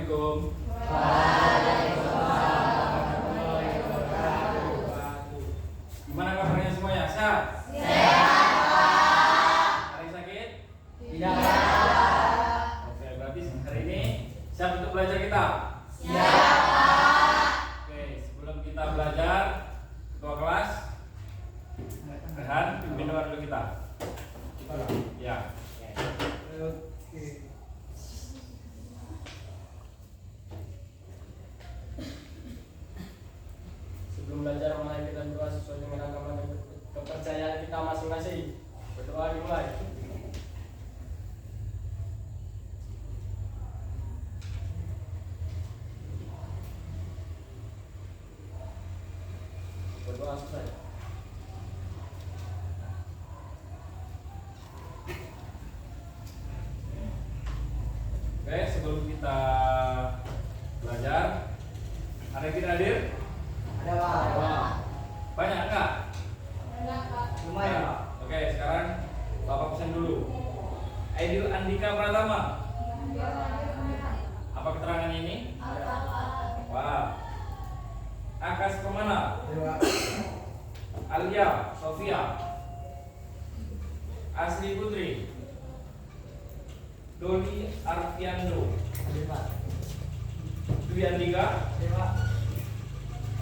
Assalamualaikum. Gimana kabarnya semuanya? Sehat? Ada yang sakit? Tidak. Oke, berarti hari ini siap untuk belajar kita? Oke, sebelum kita belajar, ketua kelas Rehan, pimpin doa dulu kita. Ya. Sebelum belajar, mari kita berdoa sesuai dengan agama dan kepercayaan kita masing-masing. Berdoa dimulai. Berdoa selesai. Oke, sebelum kita belajar, ada yang tidak hadir? Ada Pak. Banyak enggak? Lumayan. Ya. Oke, sekarang Bapak pesan dulu. Aidil Andika Pratama. Apa keterangan ini? Wah. Akas Permana. Alia Sofia. Asri Putri. Doni Arfiando. Dwi Andika.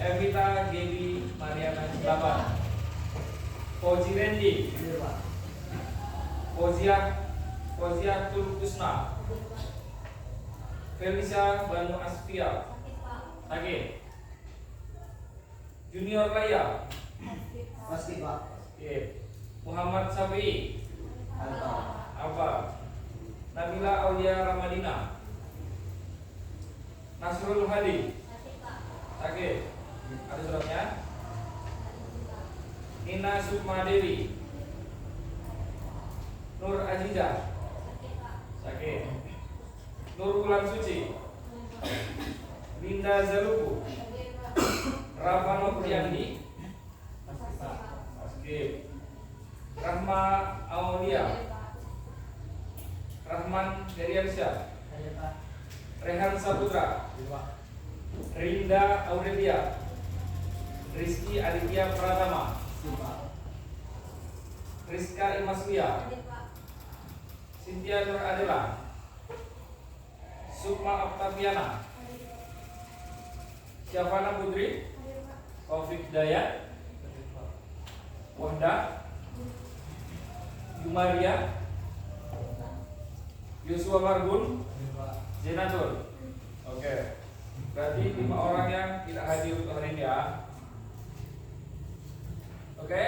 Evita Gebi Mariana Laban. Fauzi Rendi. Fauzia Tulkusna. Felicia Banu Asfia. Sakit. Junior Laya. Pasti Pak. Oke. Muhammad Sabi. Apa? Nabila Aulia Ramadina. Nasrul Hadi. Sakit. Ada suratnya? Nina Sukma Dewi. Nur Aziza. Sakit. Nur Ulan Suci. Linda Zaluku. Rafa Nopriandi. Sakit. Rahma Aulia. Rahman Heriansyah. Rehan Saputra. Rinda Aurelia. Rizky Aditya Pratama. Rizka Imaslia. Cynthia Nur Adela. Sukma Octaviana. Syafana Putri. Taufik Dayat. Wahda. Jumaria. Yosua Margun. Zenatul. Oke. Berarti 5 orang yang tidak hadir untuk hari ini ya. Oke.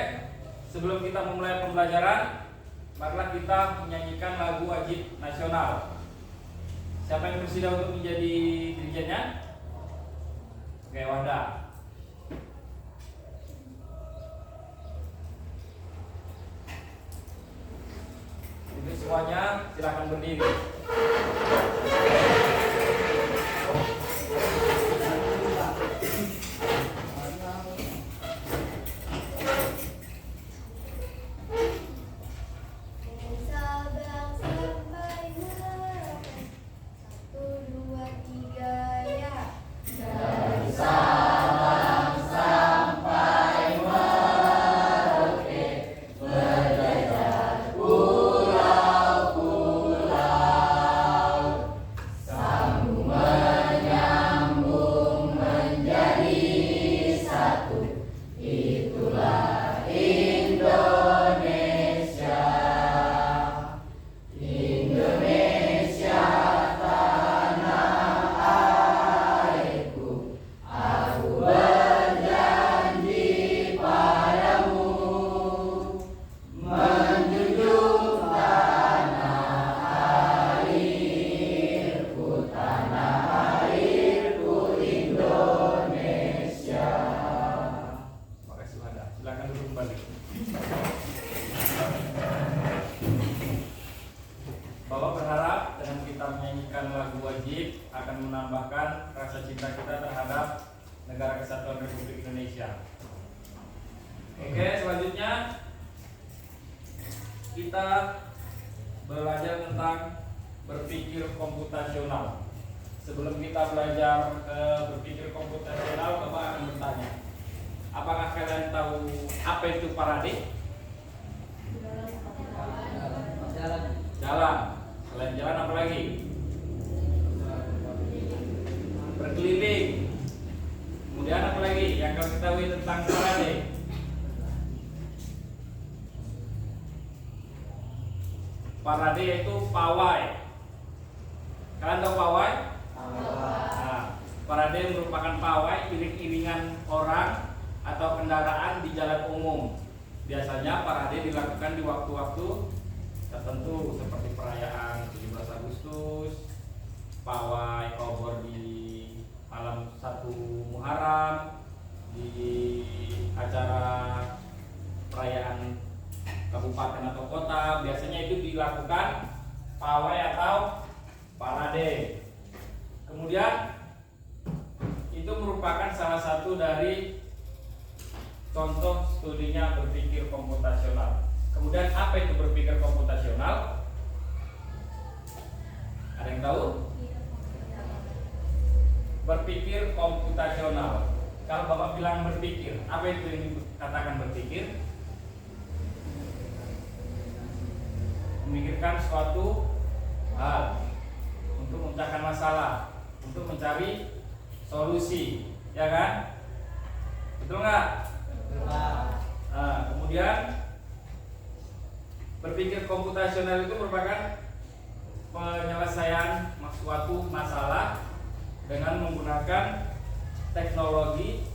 Sebelum kita memulai pembelajaran, marilah kita menyanyikan lagu wajib nasional. Siapa yang bersedia untuk menjadi dirijennya? Oke, Wanda. Ini semuanya silakan berdiri. Bapak berharap dengan kita menyanyikan lagu wajib akan menambahkan rasa cinta kita terhadap Negara Kesatuan Republik Indonesia. Oke, selanjutnya kita belajar tentang berpikir komputasional. sebelum kita belajar berpikir komputasional, Bapak akan bertanya, apakah kalian tahu apa itu parade? Jalan. Selain jalan apa lagi? Berkeliling. Kemudian apa lagi yang kalian ketahui tentang parade? Parade yaitu pawai. Kalian tahu pawai? Nah, parade merupakan pawai iring-iringan orang atau kendaraan di jalan umum. Biasanya parade dilakukan di waktu-waktu tertentu seperti perayaan 17 Agustus, pawai obor di malam 1 Muharram, di acara perayaan kabupaten atau kota. Biasanya itu dilakukan pawai atau parade. Kemudian itu merupakan salah satu dari contoh studinya berpikir komputasional. Kemudian apa itu berpikir komputasional? Ada yang tahu? Berpikir komputasional. Kalau Bapak bilang berpikir, apa itu yang dikatakan berpikir? Memikirkan suatu hal untuk memecahkan masalah, untuk mencari solusi, ya kan? Betul nggak? Nah, kemudian berpikir komputasional itu merupakan penyelesaian suatu masalah dengan menggunakan teknologi.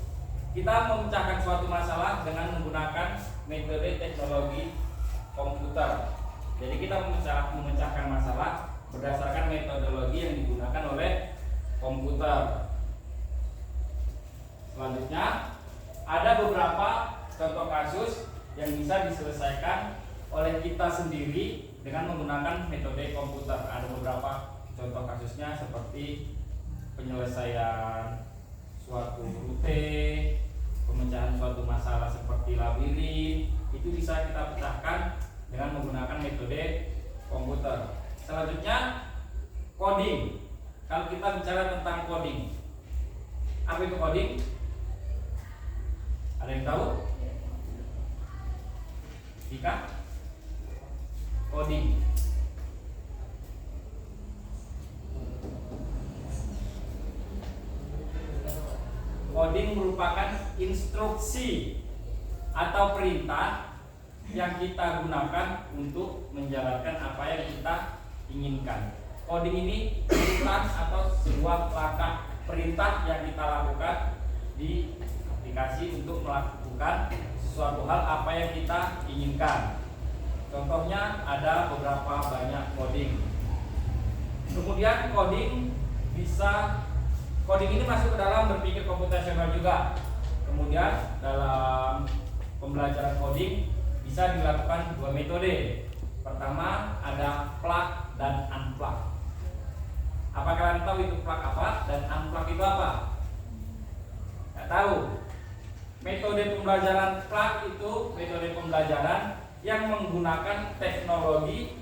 Kita memecahkan suatu masalah dengan menggunakan metode teknologi komputer. Jadi kita memecahkan masalah berdasarkan metodologi yang digunakan oleh komputer. Selanjutnya ada beberapa contoh kasus yang bisa diselesaikan oleh kita sendiri dengan menggunakan metode komputer. Ada beberapa contoh kasusnya seperti penyelesaian suatu rute, pemecahan suatu masalah seperti labirin, itu bisa kita pecahkan dengan menggunakan metode komputer. Selanjutnya coding. Kalau kita bicara tentang coding, apa itu coding? Ada yang tahu? Jika coding merupakan instruksi atau perintah yang kita gunakan untuk menjalankan apa yang kita inginkan. Coding ini perintah atau sebuah langkah perintah yang kita lakukan di aplikasi untuk melakukan sesuatu hal apa yang kita inginkan. Contohnya ada beberapa banyak coding. Kemudian coding ini masuk ke dalam berpikir komputasional juga. Kemudian dalam pembelajaran coding bisa dilakukan dua metode. Pertama ada plug dan unplug. Apa kalian tahu itu plug apa dan unplug itu apa? Nggak tahu. Metode pembelajaran plug itu metode pembelajaran yang menggunakan teknologi,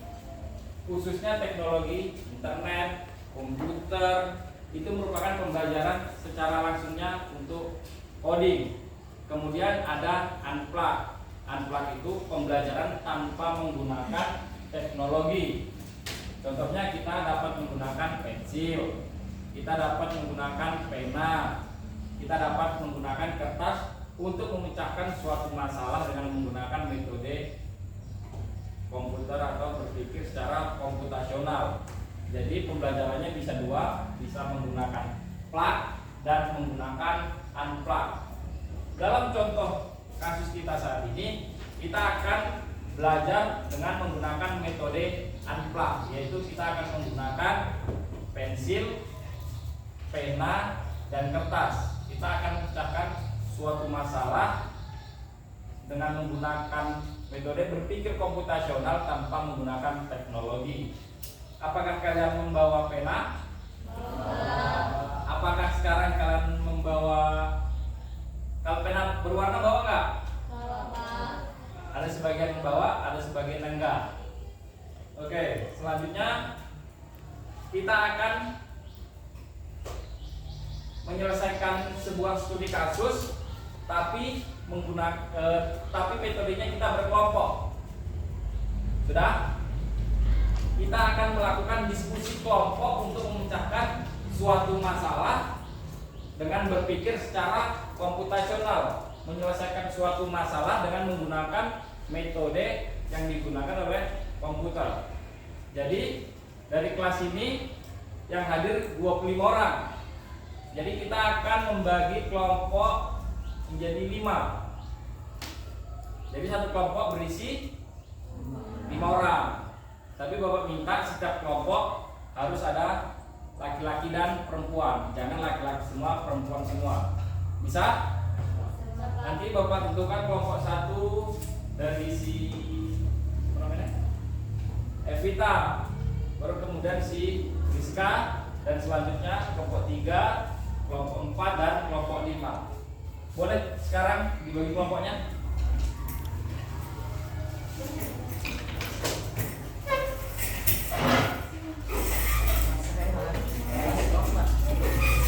khususnya teknologi internet, komputer. Itu merupakan pembelajaran secara langsungnya untuk coding. Kemudian ada unplug. Unplug itu pembelajaran tanpa menggunakan teknologi. Contohnya kita dapat menggunakan pensil, kita dapat menggunakan pena, kita dapat menggunakan kertas untuk memecahkan suatu masalah dengan menggunakan metode komputer atau berpikir secara komputasional. Jadi pembelajarannya bisa dua, bisa menggunakan plug dan menggunakan unplug. Dalam contoh kasus kita saat ini, kita akan belajar dengan menggunakan metode unplug, yaitu kita akan menggunakan pensil, pena, dan kertas. Kita akan pecahkan suatu masalah dengan menggunakan metode berpikir komputasional tanpa menggunakan teknologi. Apakah kalian membawa pena? Apakah sekarang kalian membawa? Kalau pena berwarna bawa nggak? Ada sebagian yang bawa, ada sebagian yang enggak. Oke, selanjutnya kita akan menyelesaikan sebuah studi kasus, tapi metodenya kita berkelompok. Sudah? Kita akan melakukan diskusi kelompok untuk memecahkan suatu masalah dengan berpikir secara komputasional, menyelesaikan suatu masalah dengan menggunakan metode yang digunakan oleh komputer. Jadi dari kelas ini yang hadir 25 orang. Jadi kita akan membagi kelompok menjadi 5. Jadi satu kelompok berisi 5 orang. Tapi Bapak minta setiap kelompok harus ada laki-laki dan perempuan. Jangan laki-laki semua, perempuan semua. Bisa? Nanti Bapak tentukan kelompok 1 dari si Evita, baru kemudian si Rizka, dan selanjutnya kelompok 3, kelompok 4 dan kelompok 5. Boleh sekarang dibagi kelompoknya?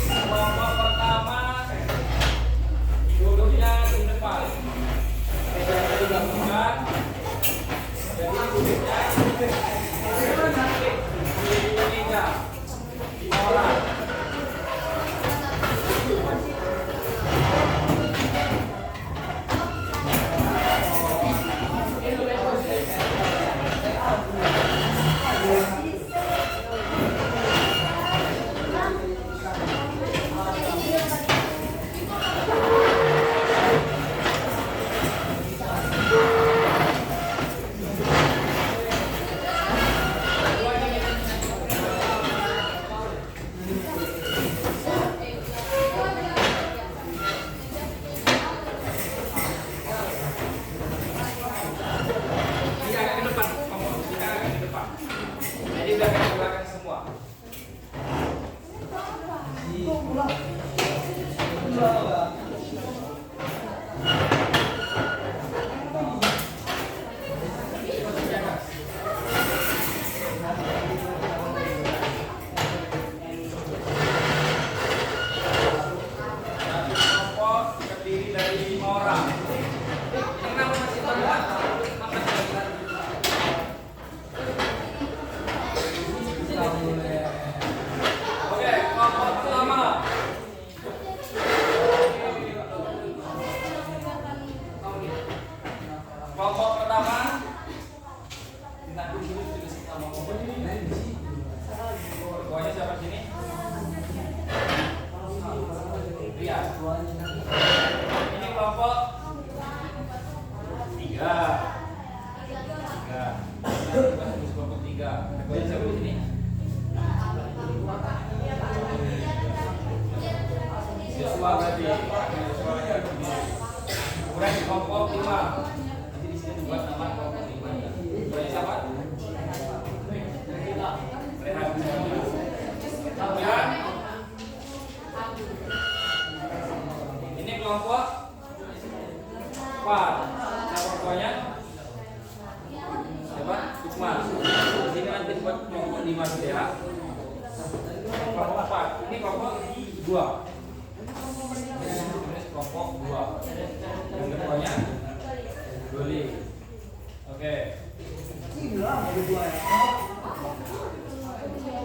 Kelompok pertama duduknya di depan. Mejanya digabungkan. Jadi duduknya di meja 5 orang.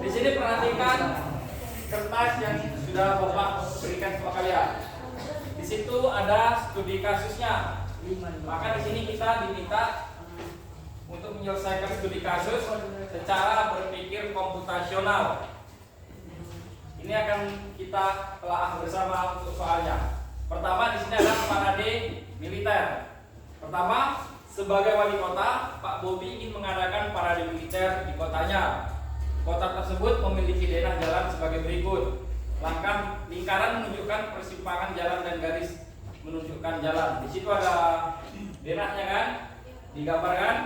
Di sini perhatikan kertas yang sudah Bapak berikan kepada kalian. Di situ ada studi kasusnya. Maka di sini kita diminta untuk menyelesaikan studi kasus secara berpikir komputasional. Ini akan kita telah bersama untuk soalnya. Pertama di sini ada parade militer. Pertama, sebagai wali kota, Pak Bobi ingin mengadakan parade militer di kotanya. Kota tersebut memiliki daerah jalan sebagai berikut. Langkah lingkaran menunjukkan persimpangan jalan dan garis menunjukkan jalan. Di situ ada daerahnya kan, digambarkan.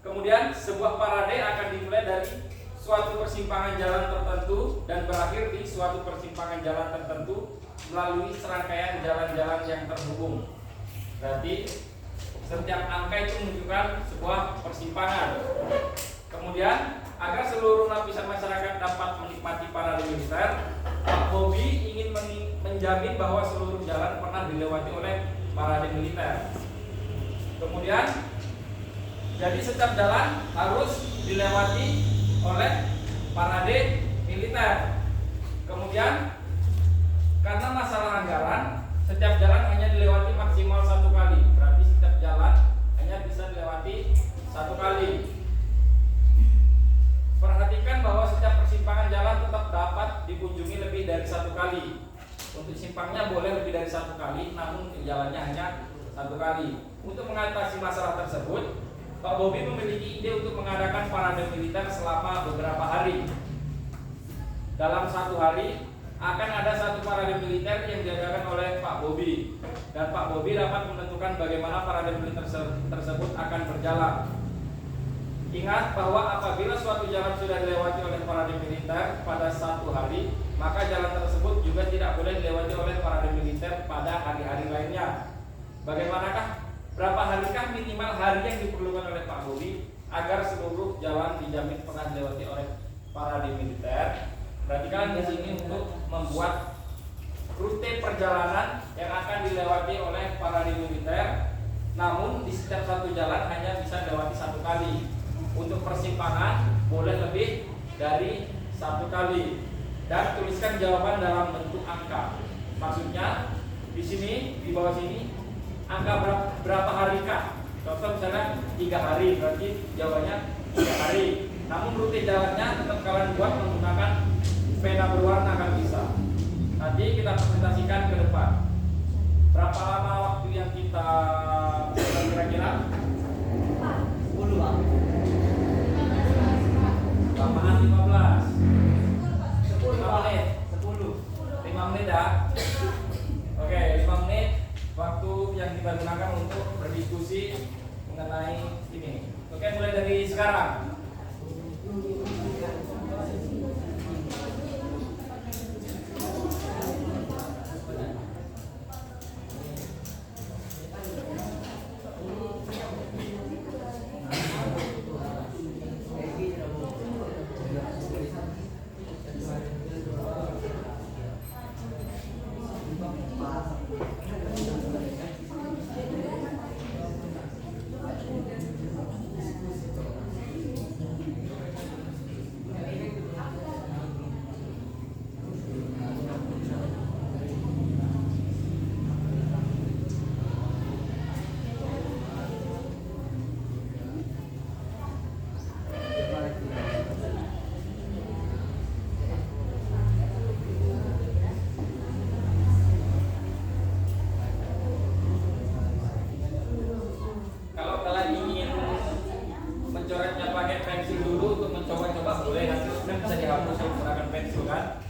Kemudian sebuah parade akan dimulai dari suatu persimpangan jalan tertentu dan berakhir di suatu persimpangan jalan tertentu melalui serangkaian jalan-jalan yang terhubung. Berarti setiap angka itu menunjukkan sebuah persimpangan. Kemudian agar seluruh lapisan masyarakat dapat menikmati parade militer, Pak Bobi ingin menjamin bahwa seluruh jalan pernah dilewati oleh parade militer. Kemudian, jadi setiap jalan harus dilewati oleh parade militer. Kemudian, karena masalah anggaran, setiap jalan hanya dilewati maksimal 1 kali. Berarti setiap jalan hanya bisa dilewati 1 kali. Perhatikan bahwa setiap persimpangan jalan tetap dapat dikunjungi lebih dari 1 kali. Untuk simpangnya boleh lebih dari 1 kali, namun jalannya hanya 1 kali. Untuk mengatasi masalah tersebut, Pak Bobi memiliki ide untuk mengadakan parade militer selama beberapa hari. Dalam 1 hari akan ada 1 parade militer yang diadakan oleh Pak Bobi, dan Pak Bobi dapat menentukan bagaimana parade militer tersebut akan berjalan. Ingat bahwa apabila suatu jalan sudah dilewati oleh parade militer pada 1 hari, maka jalan tersebut juga tidak boleh dilewati oleh parade militer pada hari-hari lainnya. Bagaimanakah? Berapa harikah minimal hari yang diperlukan oleh Pak Bobi agar seluruh jalan dijamin pernah dilewati oleh parade militer? Perhatikan di sini untuk membuat rute perjalanan yang akan dilewati oleh parade militer, namun di setiap 1 jalan hanya bisa dilewati 1 kali. Untuk persimpangan boleh lebih dari 1 kali. Dan tuliskan jawaban dalam bentuk angka. Maksudnya di sini, di bawah sini, angka berapa harikah? Contoh misalnya 3 hari, berarti jawabannya 3 hari. Namun rute jalannya tetap kalian buat menggunakan pena berwarna kan bisa. Nanti kita presentasikan ke depan. Berapa lama waktu yang kita kira-kira? 10 Bang. Lapangan 15. 10 5 menit. 5 menit ya. Oke, 5 menit waktu yang kita gunakan untuk berdiskusi mengenai ini. Oke, mulai dari sekarang. Coretnya pakai pensil dulu untuk mencoba-coba boleh, nanti bisa dihapus menggunakan pensil kan.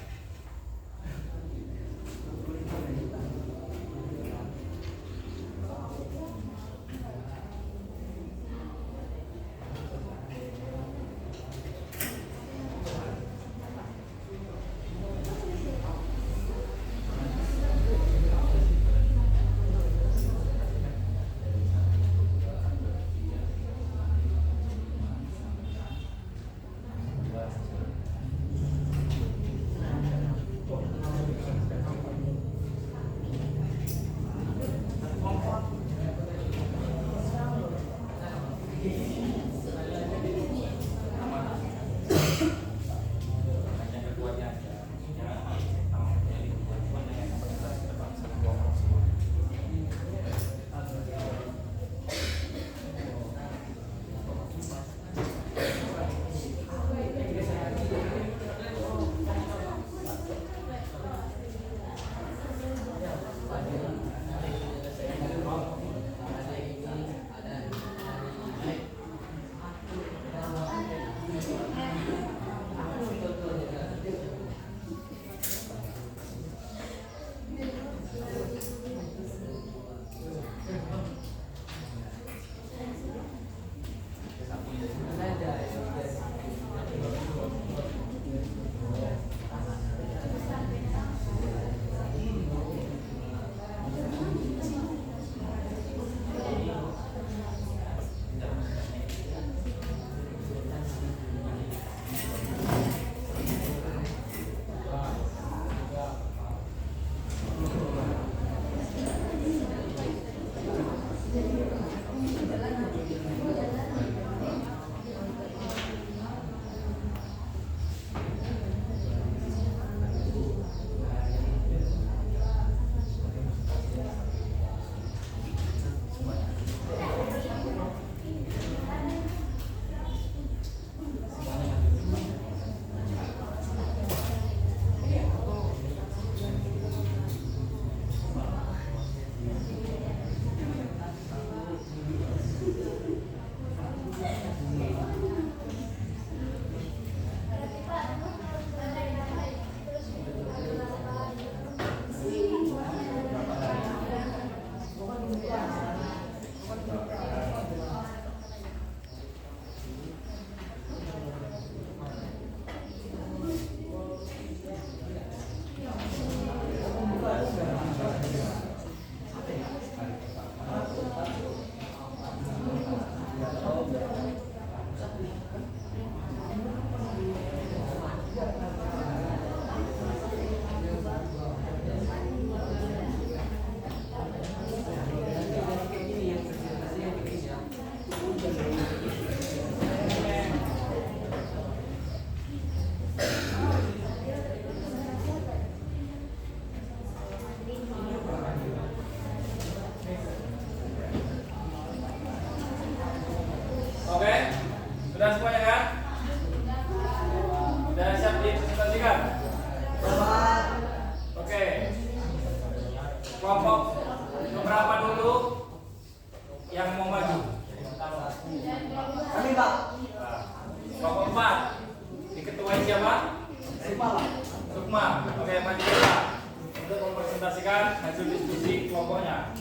Poin siapa? Sukma Pak. Sukma. Oke, maju kita untuk mempresentasikan hasil diskusi kelompoknya.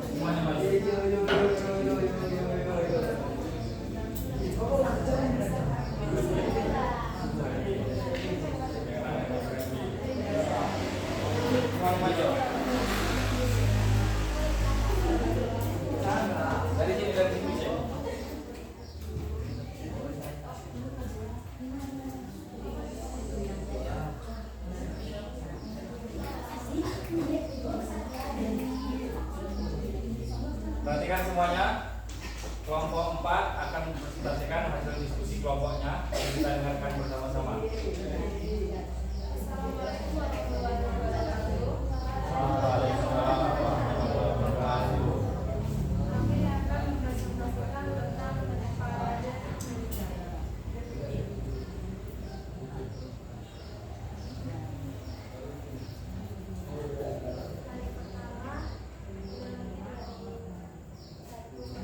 Semuanya maju. Semuanya maju. Dari sini, dari sini. Perhatikan semuanya, kelompok 4 akan mempresentasikan hasil diskusi kelompoknya yang kita dengarkan bersama-sama. Waalaikumsalam warahmatullahi wabarakatuh. Kami akan mempresentasikan tentang parade Indonesia. Hari pertama 1 ke 6,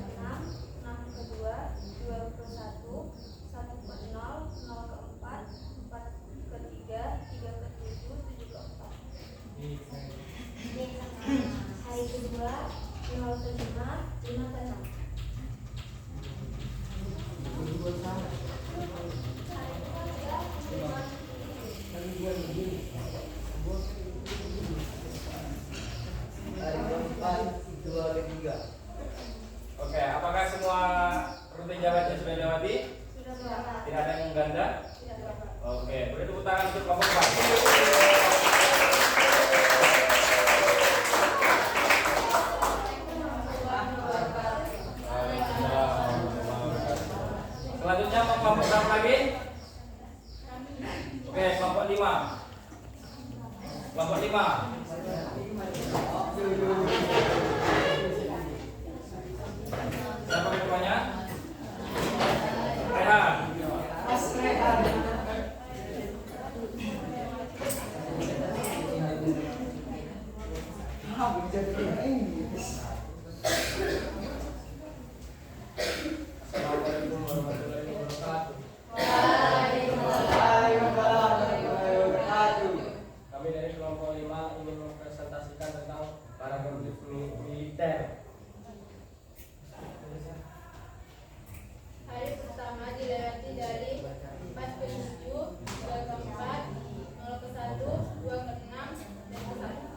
6 ke 2, 2 ke 1, 1 ke 0, 0 ke 4, 4 ke 3, 3 ke 7, 7 ke 4. Hari kedua 0 ke 5, 5 ke 6. Hari keempat 2 ke 3. Oke, apakah semua rute jalannya sudah dilewati? Sudah berapa? Tidak ada yang mengganda? Tidak berapa. Oke, beri tepuk tangan untuk kelompok 4. Selanjutnya mau kelompok berapa lagi? Oke, kelompok 5. Kelompok 5. Siapa ketuanya? Rehan. Assalamualaikum warahmatullahi wabarakatuh. Kami dari kelompok 5 ingin mempresentasikan tentang para militer. Hari pertama dilewati dari 4 ke 7, 2 ke 4, 0 ke 1, 2 ke 6, dan ke 1.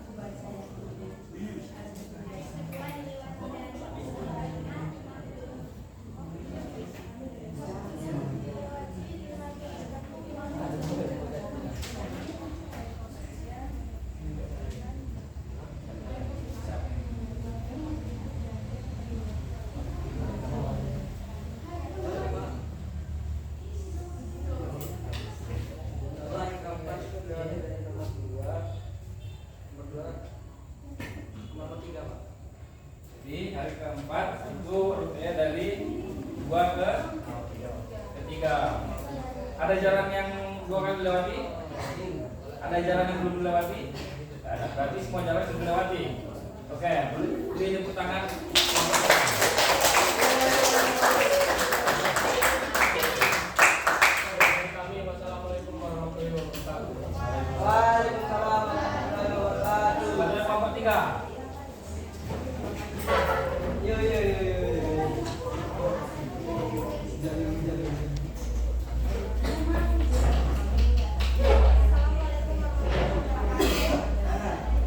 Hari keempat itu dilewati dari nomor 2. Nomor 2. Nomor 3 Pak. Jadi hari keempat itu rutenya dari 2 ke 3. Ada jalan yang 2 kali dilewati? Ada jalan yang belum dilewati? Tidak ada. Berarti semua jalan sudah dilewati. Oke, beri tepuk tangan. Kami wassalamualaikum warahmatullahi wabarakatuh. Waalaikumsalam warahmatullahi wabarakatuh. Selanjutnya kelompok 3. Yo yo yo yo.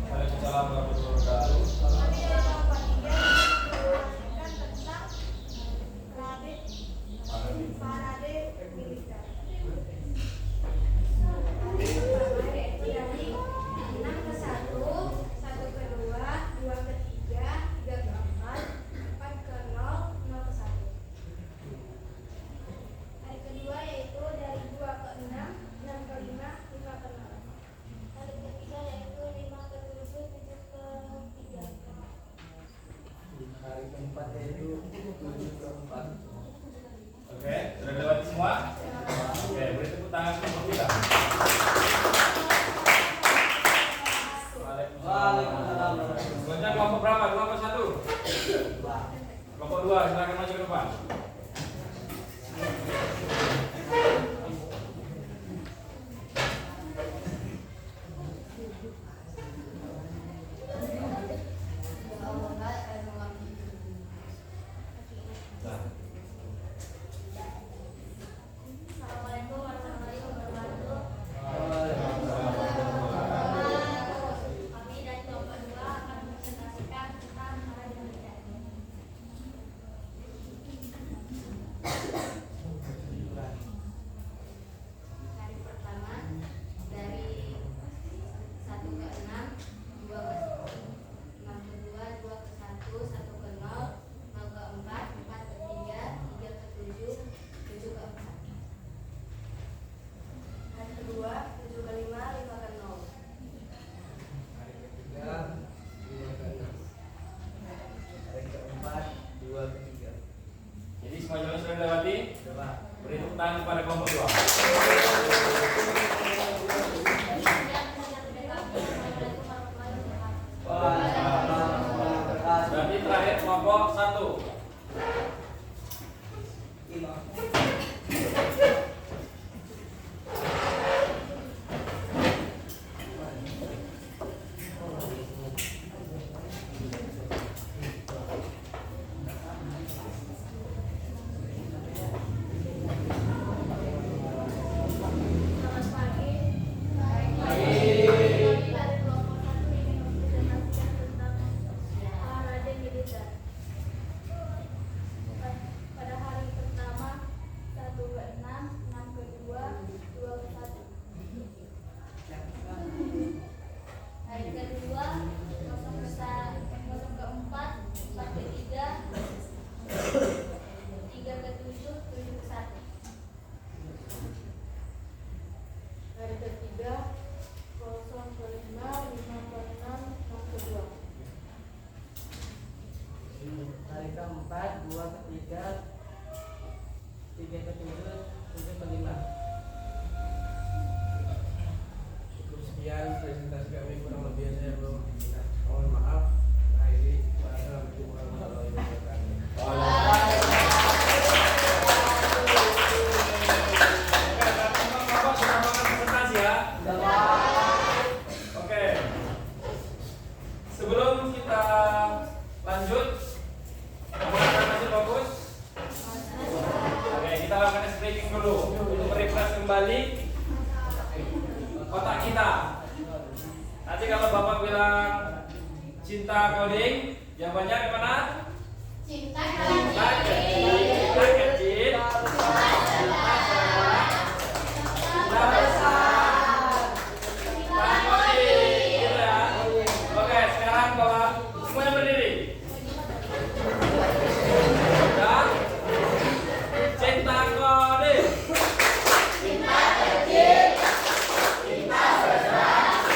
Waalaikumsalam warahmatullahi wabarakatuh. Kami dari kelompok 3 mempresentasikan tentang parade Beri tepuk tangan kepada kelompok 2. Berarti terakhir kelompok 1. Selamat pagi. Dari kelompok 1 ingin mempresentasikan tentang olahraga militer. Pada hari pertama 1 ke 6, 6 ke 2, 2 ke 1. Hari kedua 0 ke 4, 4 ke 3, 3 ke 7, 7 ke 1. Hari ketiga 0 ke 5, 5 ke 6, 6 ke 2. Hari keempat 2 ke 3, 3 ke 7, 7 ke 5. Cukup sekian presentasi kami, kurang lebih saya belum mohon maaf. Akhiri, wassalamualaikum warahmatullahi wabarakatuh. Bapak sudah makan presentasi ya? Oke. Sebelum kita lanjut, apakah masih fokus? Oke, kita lakukan stretching dulu untuk merefresh kembali otak kita. Nanti kalau Bapak bilang cinta coding, jawabannya kemana? Cinta Cinta kecil, cinta kecil, cinta sedang, cinta besar, cinta coding, gitu ya. Oke, sekarang Bapak semuanya berdiri. Dan cinta coding. Cinta kecil, cinta sedang,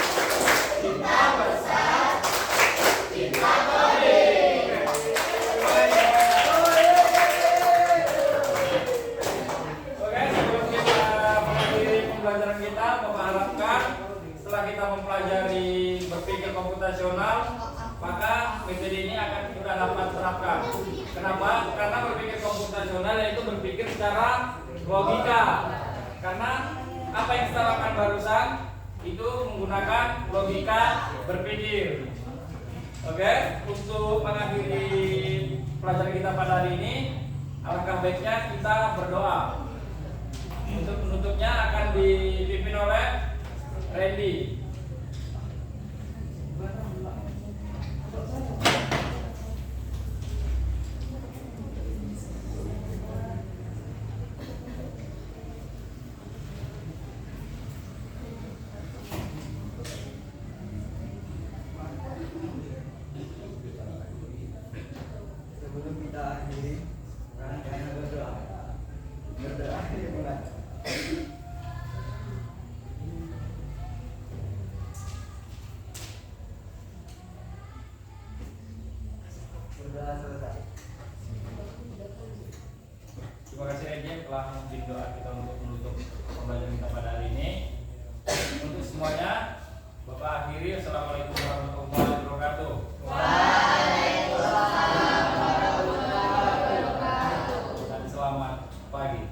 cinta besar, cinta coding. Oke, sebelum kita mengakhiri pembelajaran kita, Bapak harapkan setelah kita mempelajari berpikir komputasional, maka metode ini akan kita dapat terapkan. Kenapa? Karena berpikir komputasional yaitu berpikir secara logika. Karena apa yang kita lakukan barusan itu menggunakan logika berpikir. Oke, untuk mengakhiri pelajaran kita pada hari ini, alangkah baiknya kita berdoa. Untuk penutupnya akan dipimpin oleh Randy. Sebelum kita akhiri, rangkaian berdoa. Berdoa dimulai. Berdoa selesai. Terima kasih Randy telah memimpin doa kita untuk menutup pembelajaran kita pada hari ini. Untuk semuanya, Bapak akhiri. Assalamualaikum warahmatullahi wabarakatuh. Dan selamat pagi.